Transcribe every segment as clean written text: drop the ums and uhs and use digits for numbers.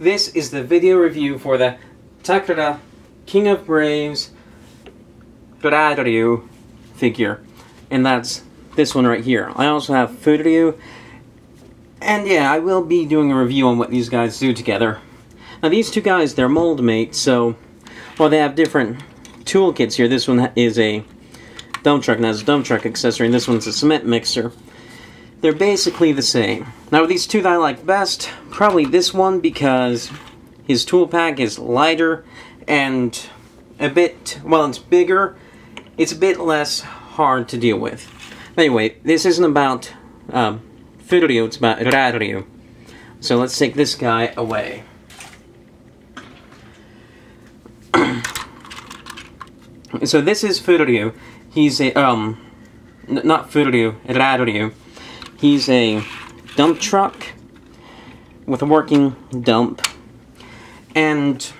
This is the video review for the Takara King of Braves Rairyu figure. And that's this one right here. I also have Rairyu. And yeah, I will be doing a review on what these guys do together. Now these two guys, they're mold mates, so while they have different toolkits here, this one is a dump truck and has a dump truck accessory, and this one's a cement mixer. They're basically the same. Now these two that I like best, probably this one because his tool pack is lighter and a bit, well, it's bigger, it's a bit less hard to deal with. Anyway, this isn't about Rairyu, it's about Rairyu. So let's take this guy away. So this is Rairyu. He's a, not Rairyu. He's a dump truck with a working dump. And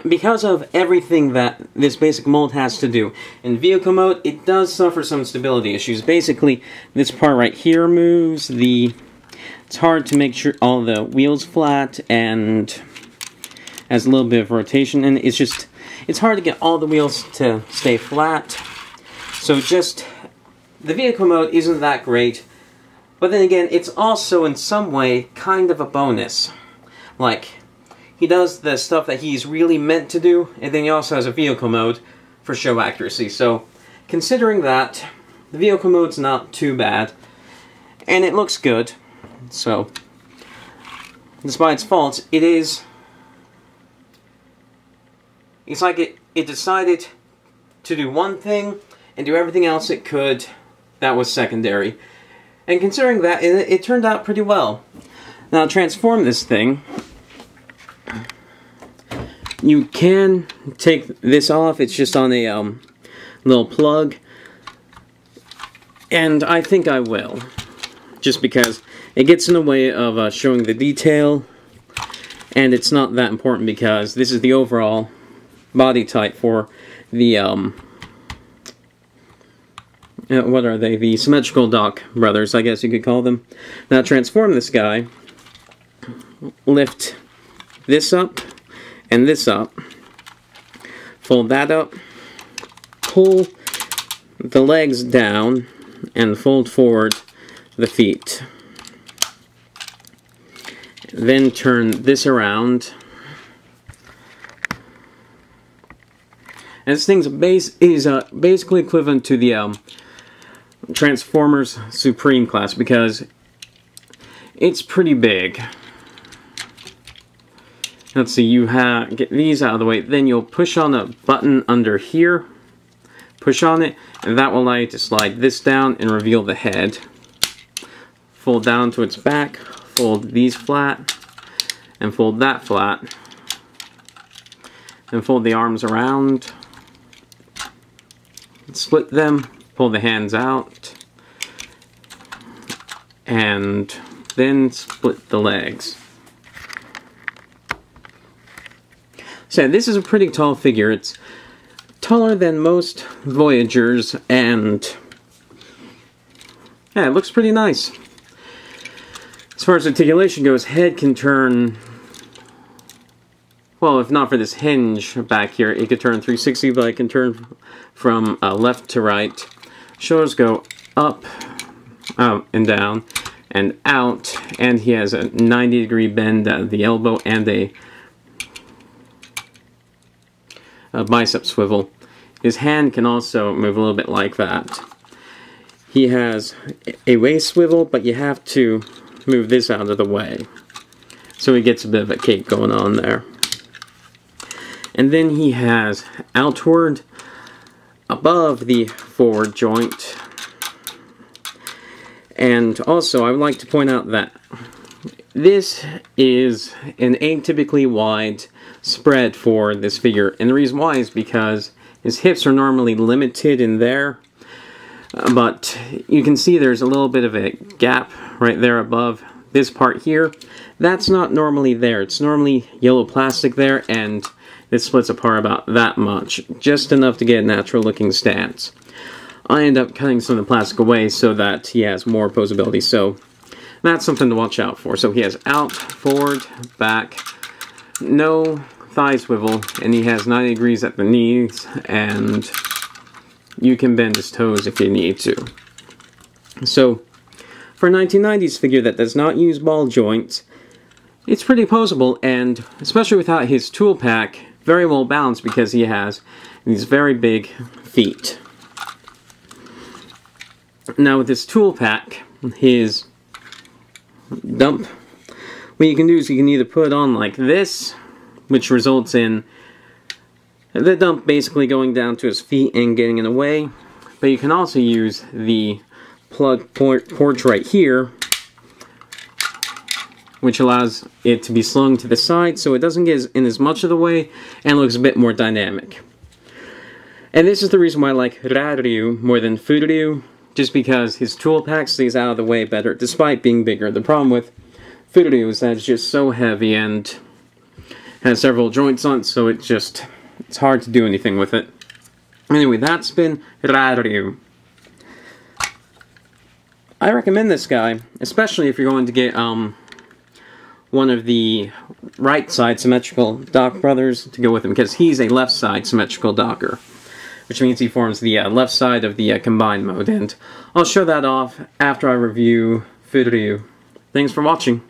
because of everything that this basic mold has to do, in vehicle mode, it does suffer some stability issues. Basically, this part right here moves, it's hard to make sure all the wheels flat, and has a little bit of rotation, and it's hard to get all the wheels to stay flat. So just, the vehicle mode isn't that great, but then again, it's also in some way kind of a bonus. Like, he does the stuff that he's really meant to do, and then he also has a vehicle mode for show accuracy. So, considering that, the vehicle mode's not too bad, and it looks good. So, despite its faults, it's like it decided to do one thing and do everything else it could that was secondary. And considering that, it turned out pretty well. Now, transform this thing. You can take this off. It's just on a little plug. And I think I will. Just because it gets in the way of showing the detail. And it's not that important because this is the overall body type for the, what are they? The symmetrical Dock brothers, I guess you could call them. Now transform this guy, lift this up, and this up, fold that up, pull the legs down, and fold forward the feet. Then turn this around. And this thing's base is basically equivalent to the Transformers Supreme class because it's pretty big. Let's see, you get these out of the way, then you'll push on a button under here, push on it, and that will allow you to slide this down and reveal the head. Fold down to its back, fold these flat, and fold that flat. Then fold the arms around. Split them, pull the hands out, and then split the legs. So this is a pretty tall figure. It's taller than most Voyagers, and yeah, it looks pretty nice. As far as articulation goes, head can turn, well, if not for this hinge back here, it could turn 360, but it can turn from left to right. Shoulders go up, and down, and out, and he has a 90-degree bend at the elbow and a bicep swivel. His hand can also move a little bit like that. He has a waist swivel, but you have to move this out of the way. So he gets a bit of a cake going on there. And then he has outward, above the forward joint. And also, I would like to point out that this is an atypically wide spread for this figure. And the reason why is because his hips are normally limited in there. But you can see there's a little bit of a gap right there above this part here. That's not normally there. It's normally yellow plastic there, and it splits apart about that much, just enough to get a natural looking stance. I end up cutting some of the plastic away so that he has more posability. So That's something to watch out for. So he has out, forward, back, no thigh swivel, and he has 90 degrees at the knees, and you can bend his toes if you need to. So, for a 1990s figure that does not use ball joints, it's pretty posable, and especially without his tool pack, very well balanced because he has these very big feet. Now with this tool pack, his dump, what you can do is you can either put it on like this, which results in the dump basically going down to his feet and getting in the way, but you can also use the plug porch right here, which allows it to be slung to the side so it doesn't get in as much of the way and looks a bit more dynamic. And this is the reason why I like Rairyu more than Furyu, just because his tool pack stays out of the way better despite being bigger. The problem with Furyu is that it's just so heavy and has several joints on it, so it's hard to do anything with it. Anyway, that's been Rairyu. I recommend this guy, especially if you're going to get one of the right side symmetrical Dock brothers to go with him, because he's a left side symmetrical Docker, which means he forms the left side of the combined mode, and I'll show that off after I review Furyu. Thanks for watching.